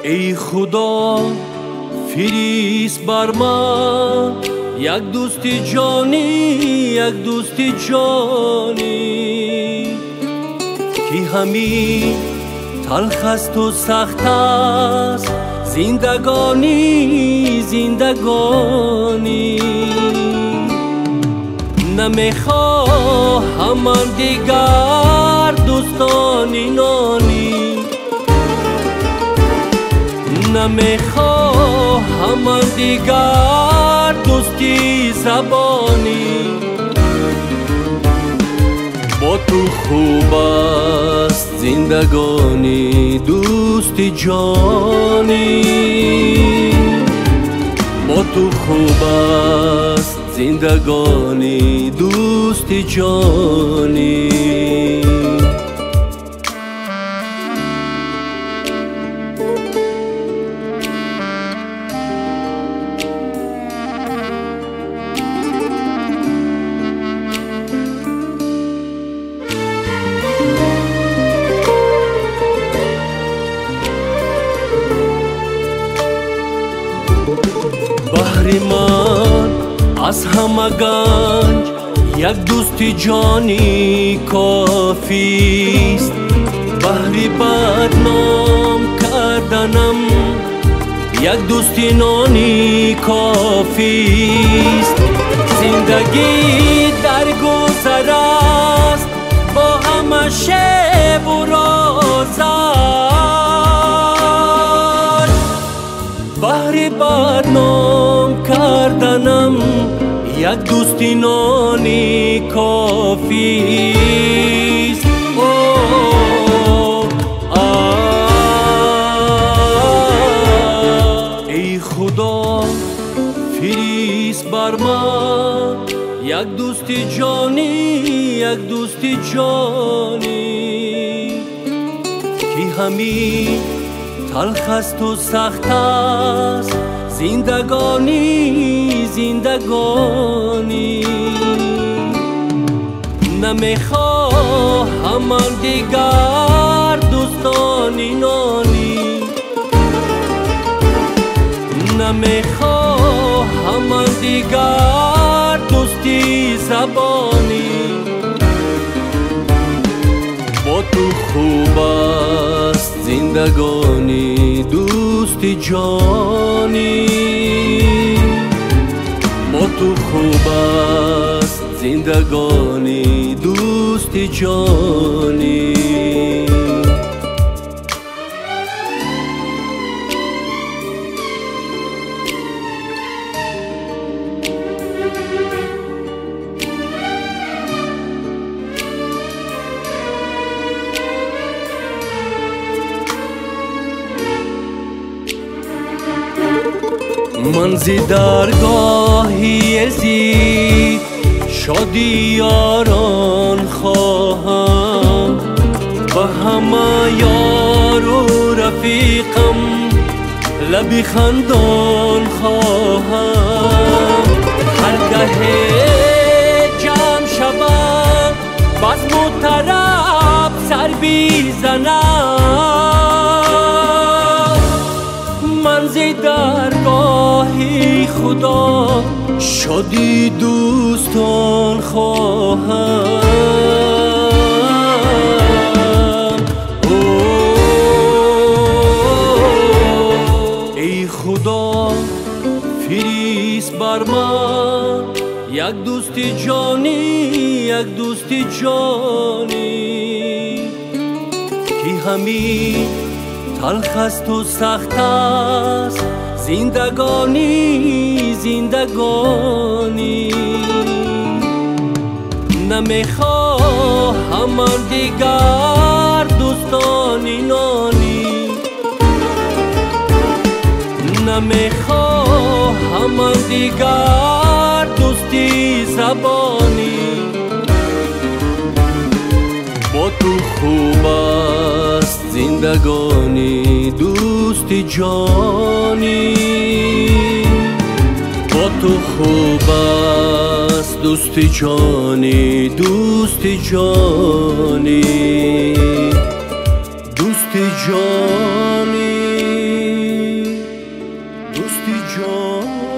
ای خدا فریست بر من یک دوستی جانی، یک دوستی جانی که همی تلخ است و سخت است زندگانی زندگانی. نمیخواهم من دیگر دوستانی نانی، نمیخواهم من دیگر دوستی زبانی. با تو خوب است زندگانی دوستی جانی، با تو خوب است زندگانی دوستی جانی. بهر من از همه گنج یک دوستی جانی کافیست. بهر بدنام کردنم یک دوستی نانی کافیست. زندگی در گذر است با همه شب و راز است. بهر بدنام کردنم یک دوستی نانی کافیست. ای خدا فریست بر من یک دوستی جانی، یک دوستی جانی که همی تلخ است و سخت است زندگانی زندگانی. نمیخواهم من دیگر دوستانی نانی، نمیخواهم من دیگر دوستی زبانی. با تو خوب است زندگانی دوستی جانی، با تو خوب است زندگانی دوستی جانی. من زی درگاهی ازی شادی یاران خواهم، به همه یار و رفیقم لبی خندان خواهم. هرگاه جمع شوم بزم و طرب سر بیزنم. من زی درگاهی خدا شادی دوستان خواهم. ای خدا فریست بر من یک دوستی جانی، یک دوستی جانی که همی تلخ است و سخت است زندگانی زندگانی. نمیخواهم من دیگر دوستانی نانی، نمیخواهم من دیگر دوستی زبانی. با تو خوب است زندگانی دوستی جانی، با تو خوب است دوستی جانی دوستی جانی دوستی جانی دوستی جانی